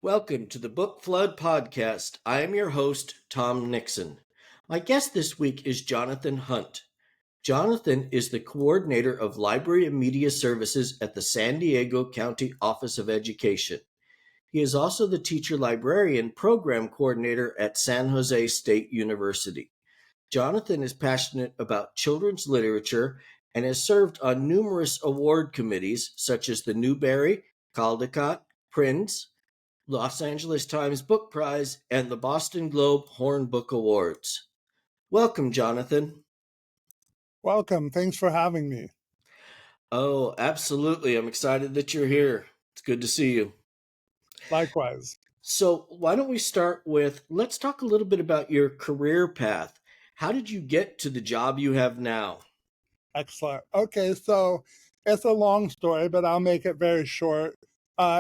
Welcome to the Book Flood Podcast. I am your host, Tom Nixon. My guest this week is Jonathan Hunt. Jonathan is the coordinator of Library and Media Services at the San Diego County Office of Education. He is also the Teacher Librarian Program coordinator at San Jose State University. Jonathan is passionate about children's literature and has served on numerous award committees such as the Newberry, Caldecott, Prinz, Los Angeles Times Book Prize, and the Boston Globe Horn Book Awards. Welcome, Jonathan. Welcome. Thanks for having me. Oh, absolutely. I'm excited that you're here. It's good to see you. Likewise. So, why don't we start with let's talk a little bit about your career path. How did you get to the job you have now? Excellent. Okay, so it's a long story, but I'll make it very short.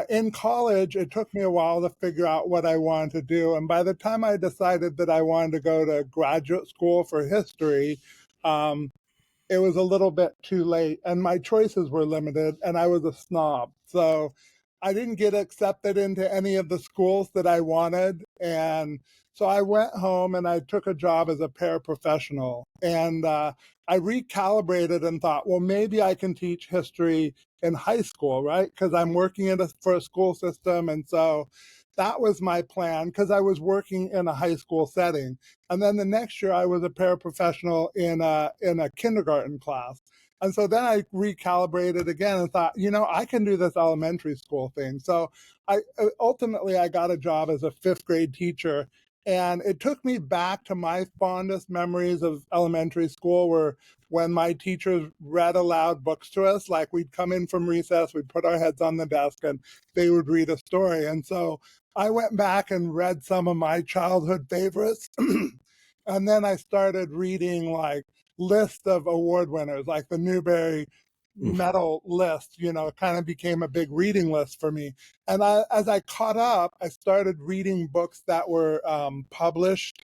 In college, it took me a while to figure out what I wanted to do. And by the time I decided that I wanted to go to graduate school for history, it was a little bit too late. And my choices were limited, and I was a snob. So I didn't get accepted into any of the schools that I wanted. And so I went home and I took a job as a paraprofessional. And I recalibrated and thought, well, maybe I can teach history in high school, right? Because I'm working for a school system. And so that was my plan because I was working in a high school setting. And then the next year I was a paraprofessional in a kindergarten class. And so then I recalibrated again and thought, I can do this elementary school thing. So I ultimately got a job as a fifth grade teacher. And it took me back to my fondest memories of elementary school were when my teachers read aloud books to us. Like we'd come in from recess, we'd put our heads on the desk and they would read a story. And so I went back and read some of my childhood favorites. And then I started reading like lists of award winners, like the Newberry medal list, kind of became a big reading list for me. And as I caught up, I started reading books that were published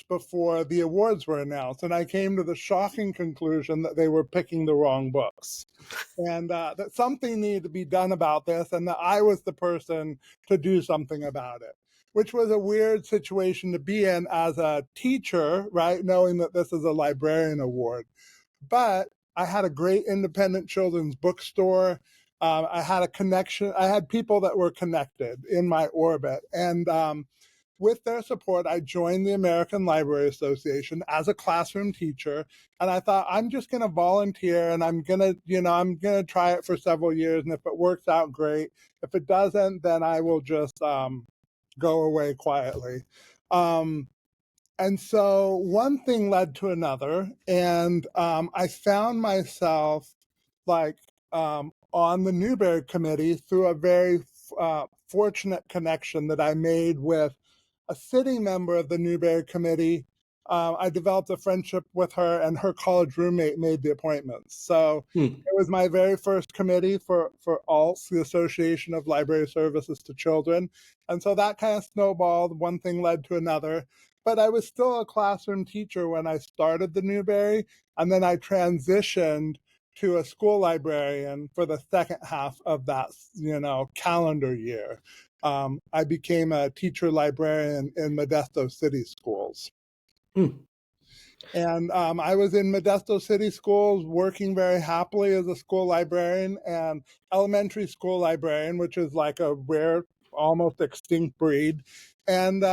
before the awards were announced. And I came to the shocking conclusion that they were picking the wrong books and that something needed to be done about this and that I was the person to do something about it, which was a weird situation to be in as a teacher, right? Knowing that this is a librarian award. But I had a great independent children's bookstore. I had a connection. I had people that were connected in my orbit. And with their support, I joined the American Library Association as a classroom teacher. And I thought, I'm just going to volunteer and I'm going to try it for several years. And if it works out, great. If it doesn't, then I will just go away quietly. And so one thing led to another. And I found myself on the Newberry committee through a very fortunate connection that I made with a sitting member of the Newberry committee. I developed a friendship with her, and her college roommate made the appointments. So it was my very first committee for ALS, the Association of Library Services to Children. And so that kind of snowballed. One thing led to another. But I was still a classroom teacher when I started the Newberry, and then I transitioned to a school librarian for the second half of that, calendar year. I became a teacher librarian in Modesto City Schools. And I was in Modesto City Schools working very happily as a school librarian and elementary school librarian, which is like a rare, almost extinct breed. And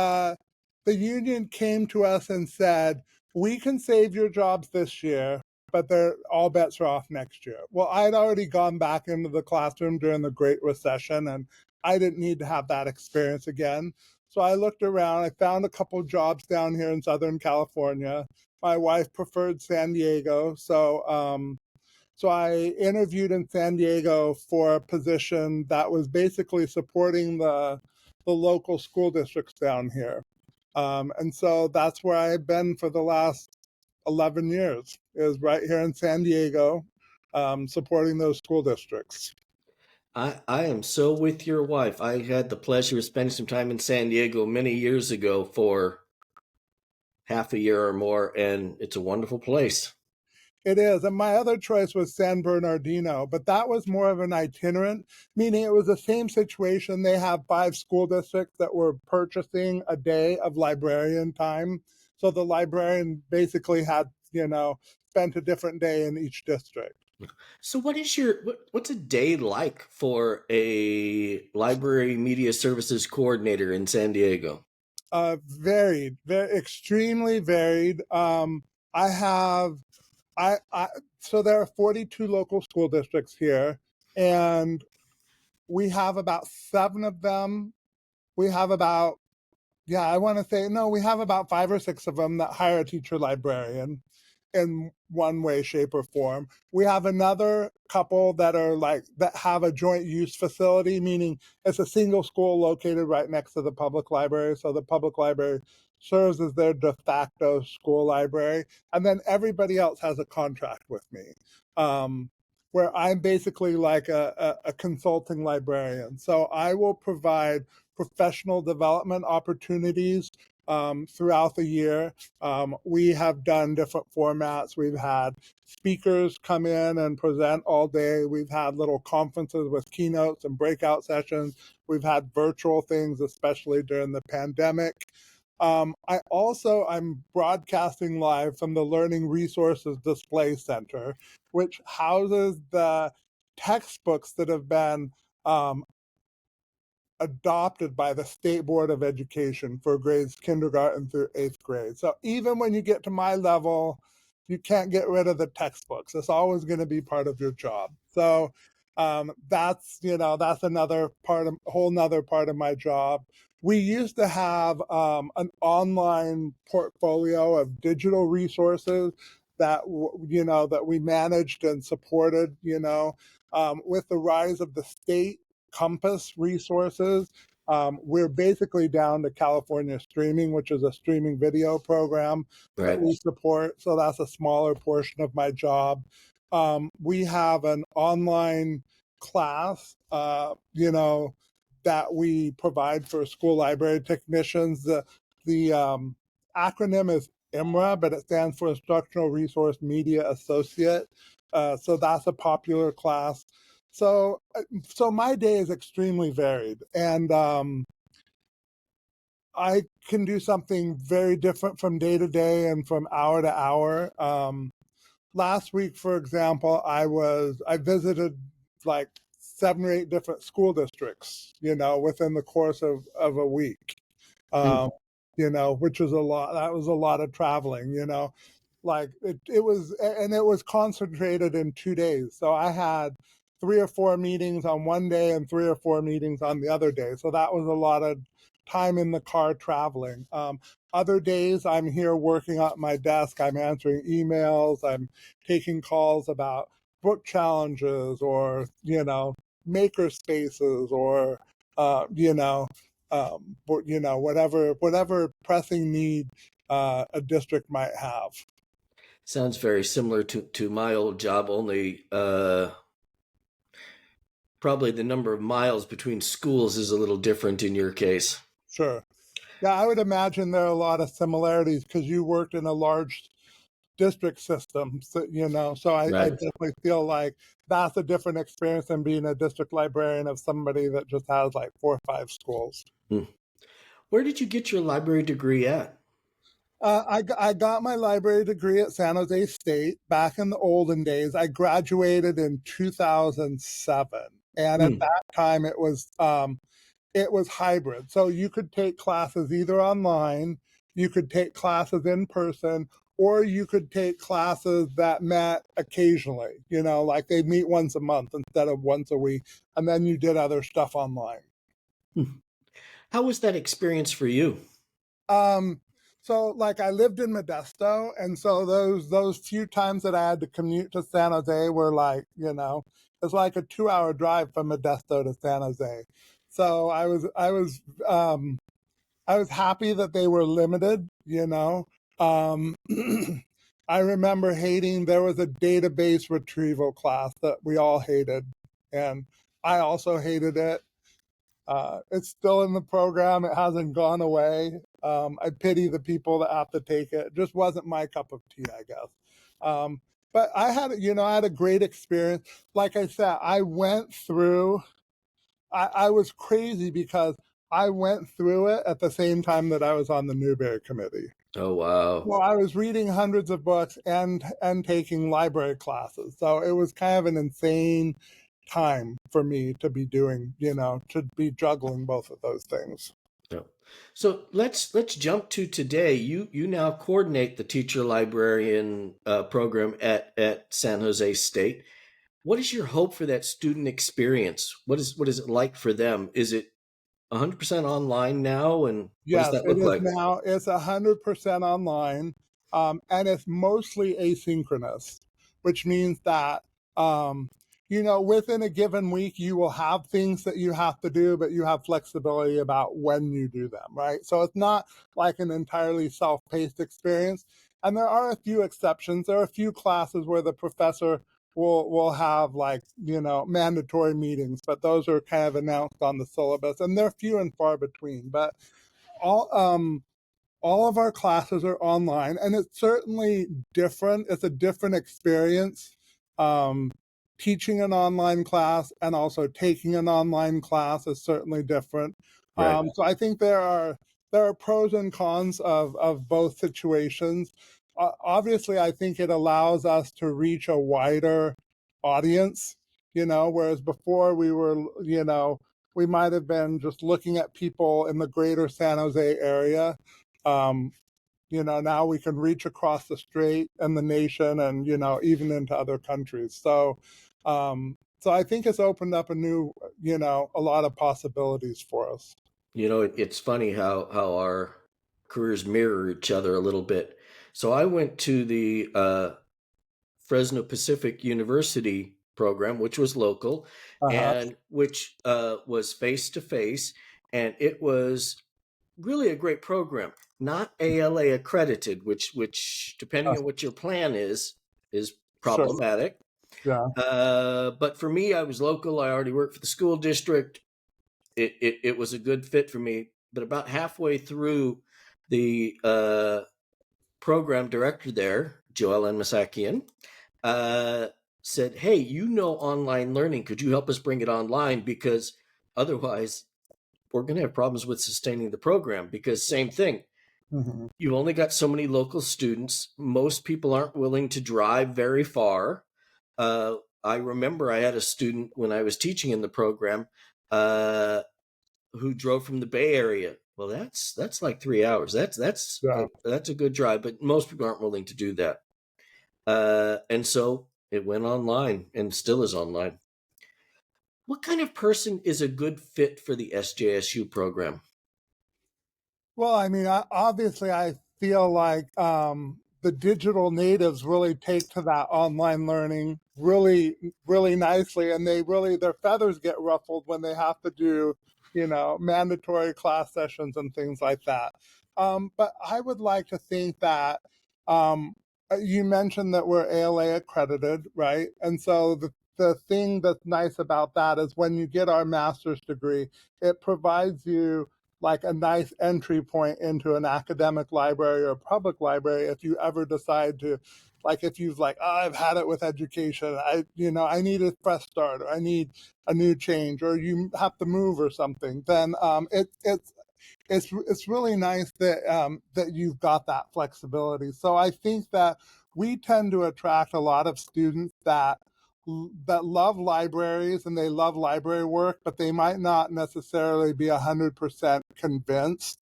the union came to us and said, we can save your jobs this year, but all bets are off next year. Well, I'd already gone back into the classroom during the Great Recession, and I didn't need to have that experience again. So I looked around, I found a couple of jobs down here in Southern California. My wife preferred San Diego, so I interviewed in San Diego for a position that was basically supporting the local school districts down here. And so that's where I've been for the last 11 years, is right here in San Diego, supporting those school districts. I am so with your wife. I had the pleasure of spending some time in San Diego many years ago for half a year or more, and it's a wonderful place. It is. And my other choice was San Bernardino, but that was more of an itinerant, meaning it was the same situation. They have 5 school districts that were purchasing a day of librarian time. So the librarian basically had, spent a different day in each district. So what's a day like for a library media services coordinator in San Diego? Varied, very extremely varied. I have I so there are 42 local school districts here, and we have about 7 of them. We have about, yeah, I want to say, no, we have about 5 or 6 of them that hire a teacher librarian in one way, shape, or form. We have another couple that are that have a joint use facility, meaning it's a single school located right next to the public library. So the public library serves as their de facto school library. And then everybody else has a contract with me, where I'm basically like a consulting librarian. So I will provide professional development opportunities throughout the year. We have done different formats. We've had speakers come in and present all day. We've had little conferences with keynotes and breakout sessions. We've had virtual things, especially during the pandemic. I'm broadcasting live from the Learning Resources Display Center, which houses the textbooks that have been adopted by the State Board of Education for grades kindergarten through 8th grade. So even when you get to my level, you can't get rid of the textbooks. It's always going to be part of your job. So that's another part of whole nother part of my job. We used to have an online portfolio of digital resources that that we managed and supported. With the rise of the state Compass resources. We're basically down to California Streaming, which is a streaming video program that we support. So that's a smaller portion of my job. We have an online class, that we provide for school library technicians. The acronym is IMRA, but it stands for Instructional Resource Media Associate. So that's a popular class. So my day is extremely varied, and I can do something very different from day to day and from hour to hour. Last week, for example, I visited like 7 or 8 different school districts, within the course of a week. Um, which was a lot. That was a lot of traveling, like it was, and it was concentrated in 2 days. So I had 3 or 4 meetings on one day and 3 or 4 meetings on the other day. So that was a lot of time in the car traveling. Other days I'm here working at my desk. I'm answering emails. I'm taking calls about book challenges or, maker spaces or, whatever pressing need a district might have. Sounds very similar to my old job, only probably the number of miles between schools is a little different in your case. Sure. Yeah, I would imagine there are a lot of similarities because you worked in a large district system, so I Right. definitely feel like that's a different experience than being a district librarian of somebody that just has like 4 or 5 schools. Hmm. Where did you get your library degree at? I got my library degree at San Jose State back in the olden days. I graduated in 2007, and at Hmm. that time it was hybrid. So you could take classes either online, you could take classes in person, or you could take classes that met occasionally. Like they meet once a month instead of once a week, and then you did other stuff online. Hmm. How was that experience for you? Um, so like I lived in Modesto, and so those few times that I had to commute to San Jose were like, it's like a 2-hour drive from Modesto to San Jose. So I was happy that they were limited. Um, I remember hating there was a database retrieval class that we all hated, and I also hated it. It's still in the program. It hasn't gone away. I pity the people that have to take it. It just wasn't my cup of tea, I guess. but I had, I had a great experience. Like I said, I was crazy because I went through it at the same time that I was on the Newberry committee. Oh, wow. Well, I was reading hundreds of books and taking library classes. So it was kind of an insane time for me to be doing, to be juggling both of those things. No. So let's jump to today. You now coordinate the Teacher Librarian Program at San Jose State. What is your hope for that student experience? What is it like for them? Is it 100% online now, and what does Yes, that it look is like? now. It's 100% online, and it's mostly asynchronous, which means that within a given week you will have things that you have to do, but you have flexibility about when you do them. Right, so it's not like an entirely self-paced experience. And there are a few exceptions. There are a few classes where the professor will have like mandatory meetings, but those are kind of announced on the syllabus, and they're few and far between. But all all of our classes are online, and it's certainly different. It's a different experience, um, teaching an online class and also taking an online class is certainly different. Right. So I think there are pros and cons of both situations. Obviously, I think it allows us to reach a wider audience. Whereas before we might have been just looking at people in the greater San Jose area. Um, now we can reach across the strait and the nation, and even into other countries. So I think it's opened up a lot of possibilities for us. It's funny how our careers mirror each other a little bit. So I went to the Fresno Pacific University program, which was local Uh-huh. and which was face to face, and it was really a great program. Not ALA accredited, which depending Uh, on what your plan is sure. problematic. Yeah. But for me, I was local. I already worked for the school district. It was a good fit for me. But about halfway through, the program director there, Joellen Masakian, uh, said, "Hey, online learning. Could you help us bring it online? Because otherwise, we're going to have problems with sustaining the program. Because same thing, Hmm. you've only got so many local students. Most people aren't willing to drive very far. I remember I had a student when I was teaching in the program uh, who drove from the Bay Area. Well, that's like 3 hours. Yeah. That's a good drive, but most people aren't willing to do that. And so it went online and still is online. What kind of person is a good fit for the SJSU program? Well, I mean, obviously, I feel like the digital natives really take to that online learning really, really nicely, and their feathers get ruffled when they have to do, mandatory class sessions and things like that. But I would like to think that um, you mentioned that we're ALA accredited, right? And so the thing that's nice about that is when you get our master's degree, it provides you like a nice entry point into an academic library or a public library if you ever decide to, like, if you've like, oh, I've had it with education, I need a fresh start, or I need a new change, or you have to move or something, then it's really nice that you've got that flexibility. So I think that we tend to attract a lot of students that love libraries and they love library work, but they might not necessarily be 100% convinced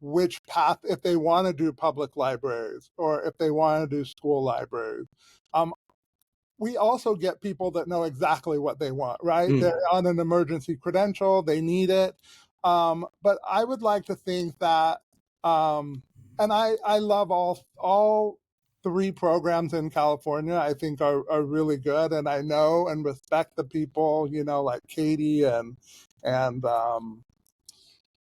which path, if they want to do public libraries or if they want to do school libraries. Um, we also get people that know exactly what they want, right? Mm. They're on an emergency credential, they need it. But I would like to think that, and I love all three programs in California. I think are really good, and I know and respect the people, like Katie and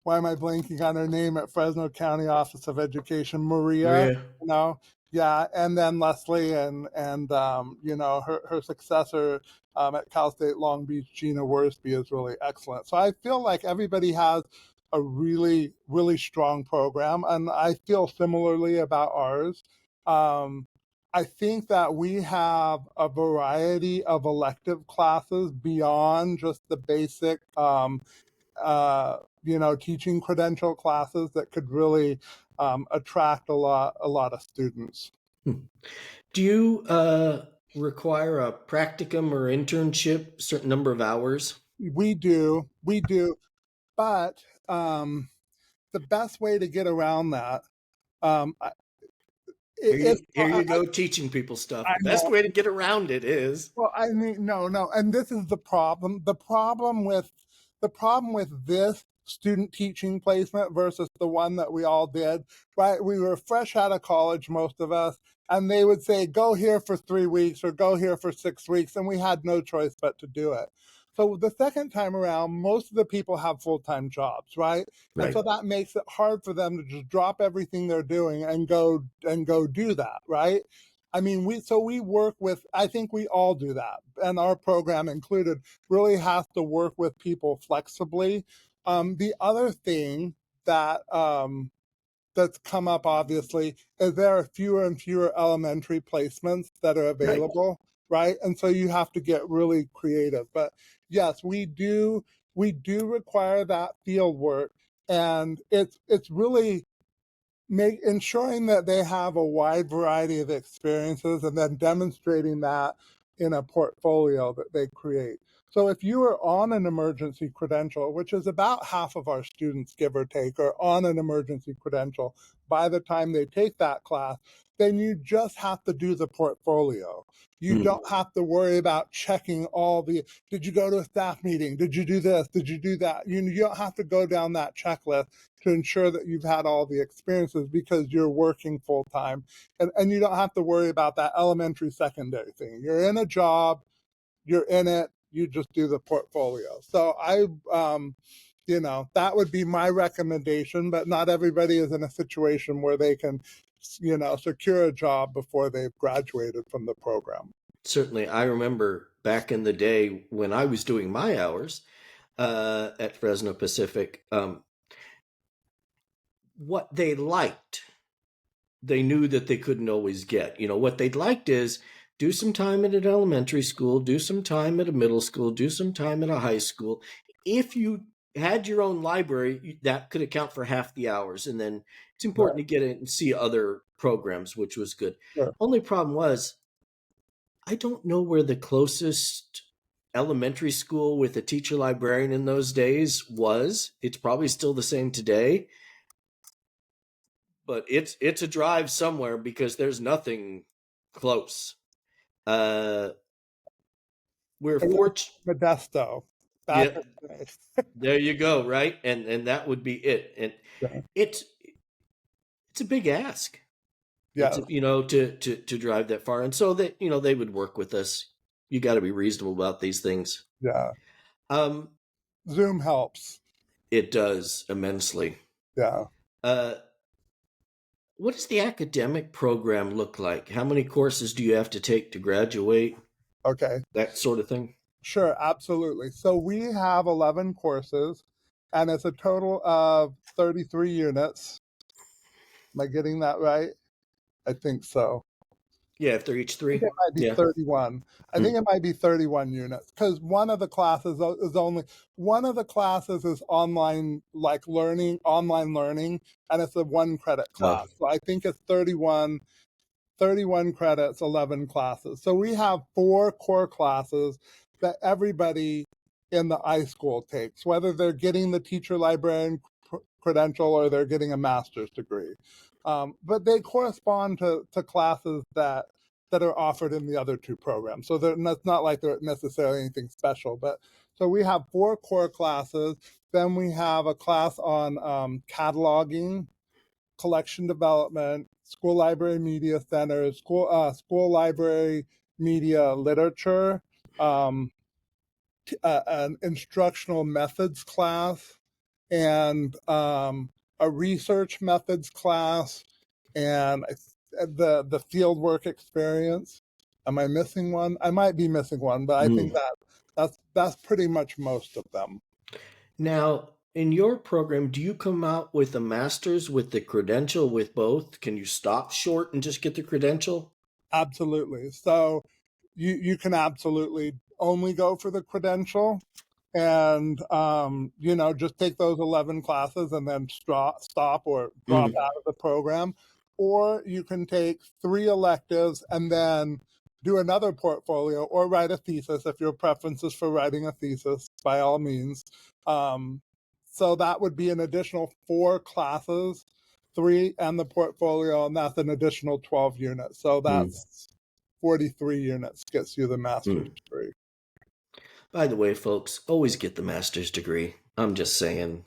why am I blanking on her name at Fresno County Office of Education? Maria, Maria. you know, yeah, and then Leslie and her successor at Cal State Long Beach, Gina Worsby, is really excellent. So I feel like everybody has a really really strong program, and I feel similarly about ours. Um, I think that we have a variety of elective classes beyond just the basic, teaching credential classes that could really attract a lot of students. Do you require a practicum or internship, certain number of hours? We do, but the best way to get around that, um, I- Here you go teaching people stuff. I The best know. way to get around it is Well, I mean, no, and this is the problem. The problem with this student teaching placement versus the one that we all did, right? We were fresh out of college, most of us, and they would say, go here for 3 weeks or go here for 6 weeks, and we had no choice but to do it. So the second time around, most of the people have full-time jobs, right? And right. so that makes it hard for them to just drop everything they're doing and go do that, right? I mean, we work with, I think we all do that, and our program included really has to work with people flexibly. The other thing that that's come up obviously is there are fewer and fewer elementary placements that are Right. available, right? And so you have to get really creative. But yes, we do require that field work, and it's really ensuring that they have a wide variety of experiences and then demonstrating that in a portfolio that they create. So if you are on an emergency credential, which is about half of our students, give or take, are on an emergency credential by the time they take that class, then you just have to do the portfolio. You Mm. don't have to worry about checking did you go to a staff meeting? Did you do this? Did you do that? You don't have to go down that checklist to ensure that you've had all the experiences because you're working full time, and you don't have to worry about that elementary secondary thing. You're in a job, you're in it, you just do the portfolio. So that would be my recommendation, but not everybody is in a situation where they can secure a job before they've graduated from the program. Certainly, I remember back in the day when I was doing my hours at Fresno Pacific, what they liked, they knew that they couldn't always get. What they'd liked is do some time at an elementary school, do some time at a middle school, do some time at a high school. If you had your own library, that could account for half the hours. And then it's important to get in and see other programs, which was good. Sure. Only problem was, I don't know where the closest elementary school with a teacher librarian in those days was. It's probably still the same today, but it's a drive somewhere because there's nothing close. Uh, we're fortunate. Modesto. That's Yep, nice. there you go. Right, and that would be it. And Yeah. it's a big ask. It's Yes. to drive that far, and so that they would work with us. You got to be reasonable about these things. Yeah. Um, Zoom helps. it does immensely. Yeah. Uh, what does the academic program look like? How many courses do you have to take to graduate? Okay. That sort of thing. Sure, absolutely. So we have 11 courses, and it's a total of 33 units. Am I getting that right? I think so. Yeah, if they're each I think three. it might be Yeah. 31. I think it might be 31 units because one of the classes is online, like online learning, and it's a 1 credit Oh, class. So I think it's 31 credits, 11 classes. So we have 4 core classes that everybody in the iSchool takes, whether they're getting the teacher librarian credential or they're getting a master's degree. But they correspond to classes that are offered in the other 2 programs. So it's not like they're necessarily anything special. But so we have 4 core classes. Then we have a class on cataloging, collection development, school library media centers, school library media literature, an instructional methods class, and a research methods class, and the fieldwork experience. Am I missing one? I might be missing one, but I think that's pretty much most of them. Now, in your program, do you come out with a master's with the credential with both? Can you stop short and just get the credential? Absolutely. So you can absolutely only go for the credential and, just take those 11 classes and then stop or drop Mm. out of the program. Or you can take 3 electives and then do another portfolio or write a thesis if your preference is for writing a thesis, by all means. Um, so that would be an additional 4 classes, 3 and the portfolio, and that's an additional 12 units. So Mm. that's 43 units gets you the master's Mm. degree. By the way, folks, always get the master's degree. I'm just saying.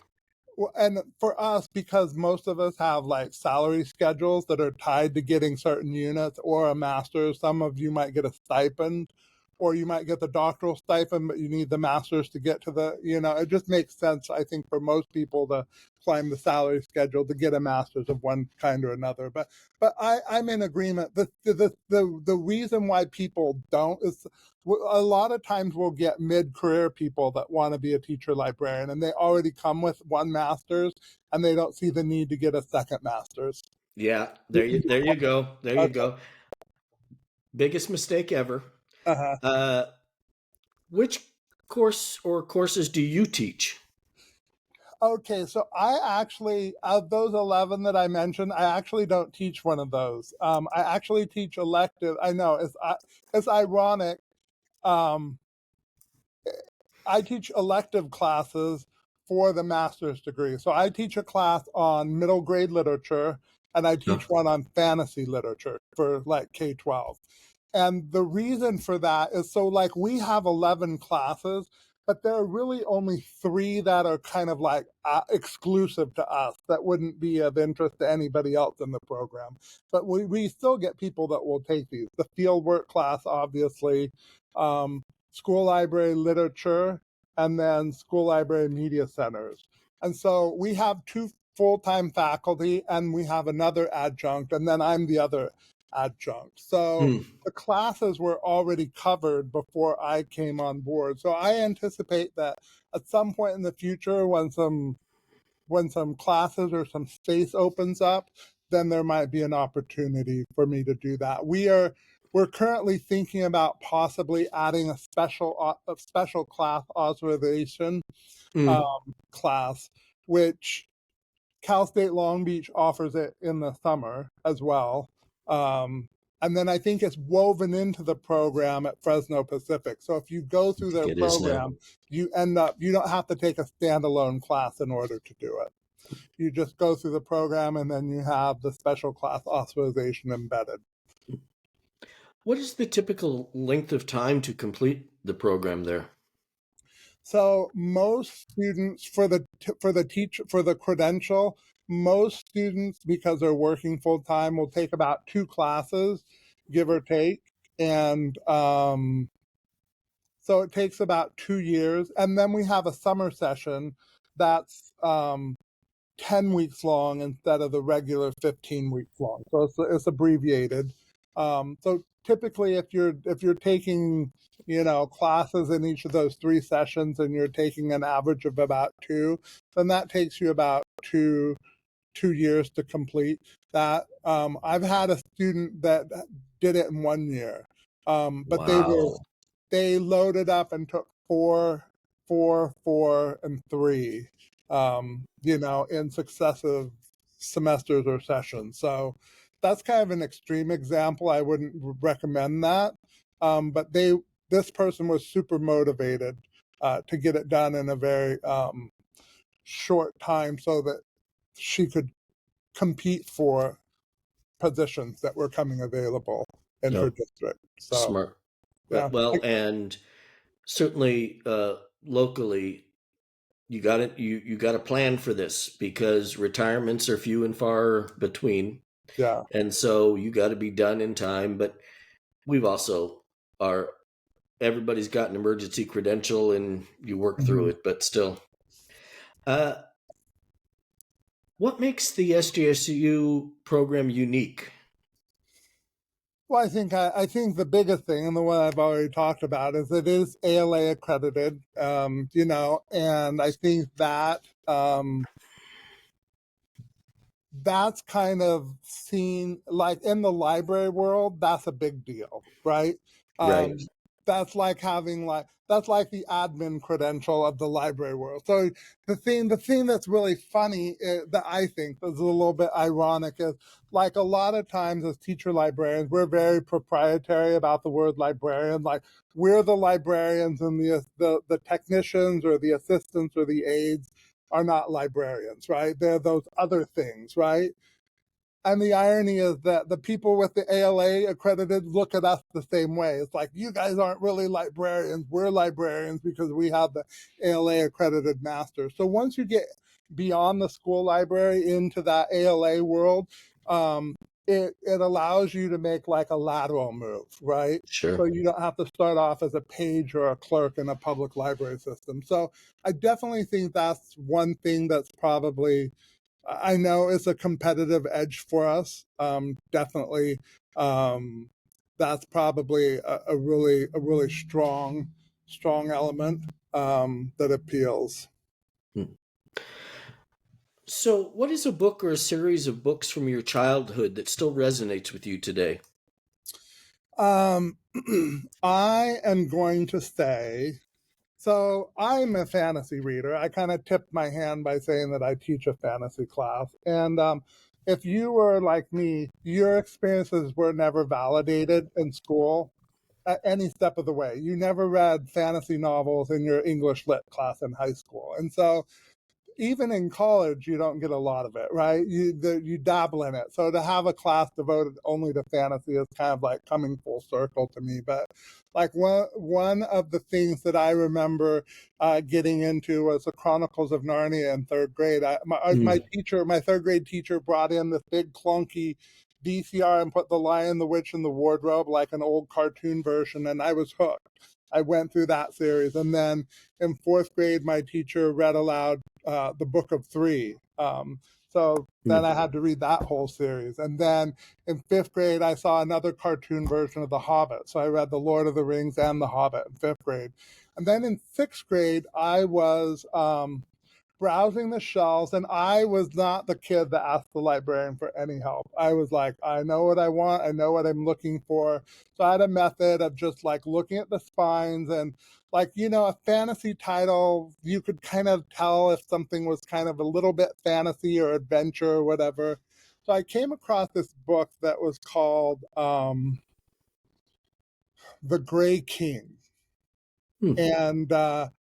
Well, and for us, because most of us have like salary schedules that are tied to getting certain units or a master's, some of you might get a stipend or you might get the doctoral stipend, but you need the master's to get to it just makes sense, I think, for most people to climb the salary schedule to get a master's of one kind or another. But I'm in agreement. The reason why people don't is a lot of times we'll get mid-career people that want to be a teacher librarian and they already come with one master's and they don't see the need to get a second master's. Yeah, there you go. There you Okay. go. Biggest mistake ever. Uh-huh. Uh, which course or courses do you teach? Okay, so I actually, of those 11 that I mentioned, I actually don't teach one of those. I actually teach elective. I know it's ironic. Um, I teach elective classes for the master's degree. So I teach a class on middle grade literature and I Oh, teach one on fantasy literature for like K-12. And the reason for that is so like we have 11 classes, but there are really only 3 that are kind of like exclusive to us that wouldn't be of interest to anybody else in the program. But we still get people that will take these. The fieldwork class, obviously, um, school library literature, and then school library media centers. And so we have 2 full-time faculty and we have another adjunct, and then I'm the other adjunct. So hmm. the classes were already covered before I came on board. So I anticipate that at some point in the future, when some classes or some space opens up, then there might be an opportunity for me to do that. We're currently thinking about possibly adding a special class authorization Mm. class, which Cal State Long Beach offers it in the summer as well. And then I think it's woven into the program at Fresno Pacific. So if you go I through think their it is now. program, you don't have to take a standalone class in order to do it. You just go through the program and then you have the special class authorization embedded. What is the typical length of time to complete the program there? So most students for the credential, most students, because they're working full time, will take about 2 classes, give or take, and so it takes about 2 years, and then we have a summer session that's 10 weeks long instead of the regular 15 weeks long. So it's abbreviated. So typically if you're taking, classes in each of those 3 sessions and you're taking an average of about 2, then that takes you about 2 years to complete that. I've had a student that did it in 1 year. But Wow. they loaded up and took 4, and 3, in successive semesters or sessions. So that's kind of an extreme example. I wouldn't recommend that. But this person was super motivated to get it done in a very short time so that she could compete for positions that were coming available in her No, district. So smart. yeah. Well, and certainly locally, you got to plan for this because retirements are few and far between, Yeah. and so you got to be done in time. But we've also are everybody's got an emergency credential, and you work through Mhm. it. But still, uh, what makes the SJSU program unique? Well, I think the biggest thing, and the one I've already talked about, is it is ALA accredited. And I think that that's kind of seen like in the library world, that's a big deal, right? Right. Um, that's like having that's like the admin credential of the library world. So the thing that's really funny that I think is a little bit ironic is like a lot of times as teacher librarians, we're very proprietary about the word librarian. Like we're the librarians and the technicians or the assistants or the aides are not librarians, right? They're those other things, right? And the irony is that the people with the ALA accredited look at us the same way. It's like, you guys aren't really librarians. We're librarians because we have the ALA accredited master. So once you get beyond the school library into that ALA world, it allows you to make like a lateral move, right? So Sure. you don't have to start off as a page or a clerk in a public library system. So I definitely think that's one thing that's probably, I know it's a competitive edge for us. Definitely, that's probably a really strong element that appeals. Hmm. So, what is a book or a series of books from your childhood that still resonates with you today? Um, I am going to say, so I'm a fantasy reader. I kind of tipped my hand by saying that I teach a fantasy class. And if you were like me, your experiences were never validated in school at any step of the way. You never read fantasy novels in your English lit class in high school. And so even in college, you don't get a lot of it, right? You dabble in it. So to have a class devoted only to fantasy is kind of like coming full circle to me. But like one of the things that I remember getting into was the Chronicles of Narnia in third grade. My Mm. teacher, my third grade teacher, brought in this big clunky VCR and put The Lion, the Witch, and the Wardrobe, like an old cartoon version, and I was hooked. I went through that series, and then in fourth grade, my teacher read aloud the Book of Three. So then Mm. I had to read that whole series. And then in fifth grade, I saw another cartoon version of The Hobbit. So I read The Lord of the Rings and The Hobbit in fifth grade. And then in sixth grade, I was browsing the shelves, and I was not the kid that asked the librarian for any help. I was like, I know what I want, I know what I'm looking for. So I had a method of just like looking at the spines and like, a fantasy title, you could kind of tell if something was kind of a little bit fantasy or adventure or whatever. So I came across this book that was called The Gray King, Mm. and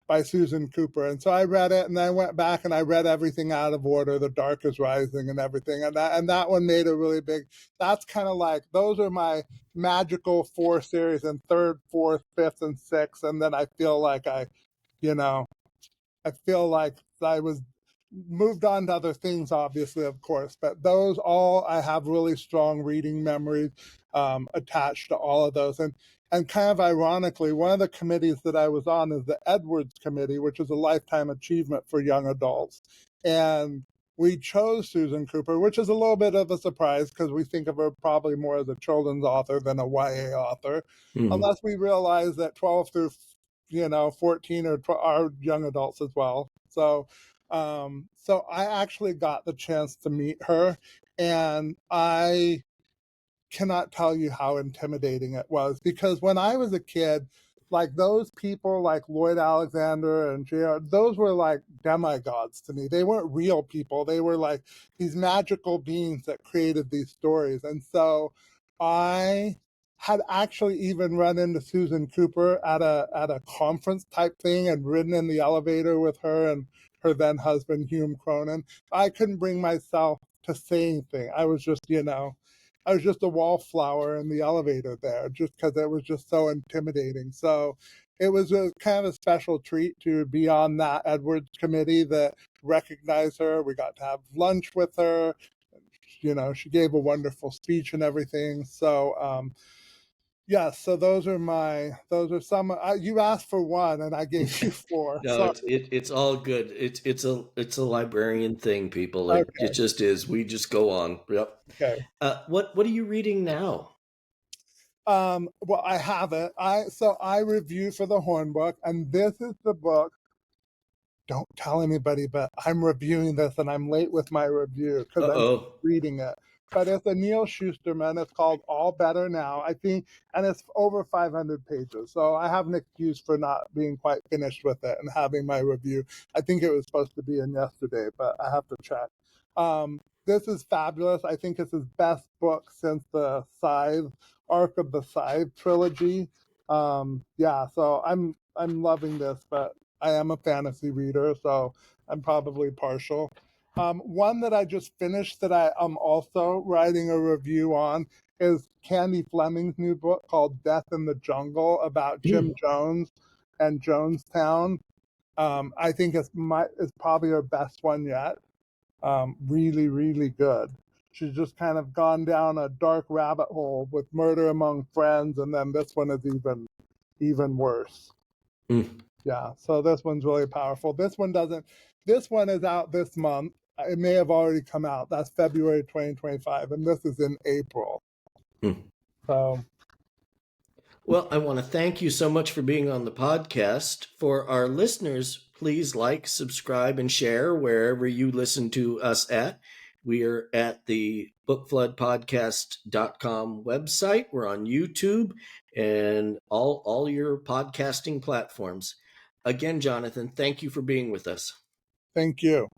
by Susan Cooper. And so I read it, and I went back and I read everything out of order, The Dark is Rising and everything. And that one made a really big. That's kind of like those are my magical four series in third, fourth, fifth, and sixth. And then I feel like you know, I feel like I was moved on to other things, obviously, of course, but those all I have really strong reading memories attached to all of those. And kind of ironically, one of the committees that I was on is the Edwards Committee, which is a lifetime achievement for young adults. And we chose Susan Cooper, which is a little bit of a surprise because we think of her probably more as a children's author than a YA author, Mm. unless we realize that 12 through 14 are young adults as well. So I actually got the chance to meet her, and I cannot tell you how intimidating it was because when I was a kid, like those people like Lloyd Alexander and JR, those were like demigods to me. They weren't real people. They were like these magical beings that created these stories. And so I had actually even run into Susan Cooper at a conference type thing and ridden in the elevator with her and her then husband Hume Cronin. I couldn't bring myself to say anything. I was just a wallflower in the elevator there, just because it was just so intimidating. So it was a kind of a special treat to be on that Edwards committee that recognized her. We got to have lunch with her. She gave a wonderful speech and everything. So yeah, so those are some. You asked for one, and I gave you four. No, Sorry. it's all good. It's a librarian thing, people. It Okay. just is. We just go on. Yep. Okay. What are you reading now? Well, I have it. I review for the Horn Book, and this is the book don't tell anybody, but I'm reviewing this and I'm late with my review because I'm Uh-oh. reading it. But it's a Neil Shusterman. It's called All Better Now, I think, and it's over 500 pages. So I have an excuse for not being quite finished with it and having my review. I think it was supposed to be in yesterday, but I have to check. This is fabulous. I think it's his best book since the Scythe, Arc of the Scythe trilogy. Yeah, so I'm loving this, but I am a fantasy reader, so I'm probably partial. One that I just finished that I am also writing a review on is Candy Fleming's new book called Death in the Jungle about Jim Jones and Jonestown. I think it's probably her best one yet. Really, really good. She's just kind of gone down a dark rabbit hole with Murder Among Friends, and then this one is even worse. Yeah, so this one's really powerful. This one is out this month. It may have already come out. That's February 2025, and this is in April. So, Well, I want to thank you so much for being on the podcast. For our listeners, please like, subscribe, and share wherever you listen to us at. We are at the bookfloodpodcast.com website. We're on YouTube and all your podcasting platforms. Again, Jonathan, thank you for being with us. thank you.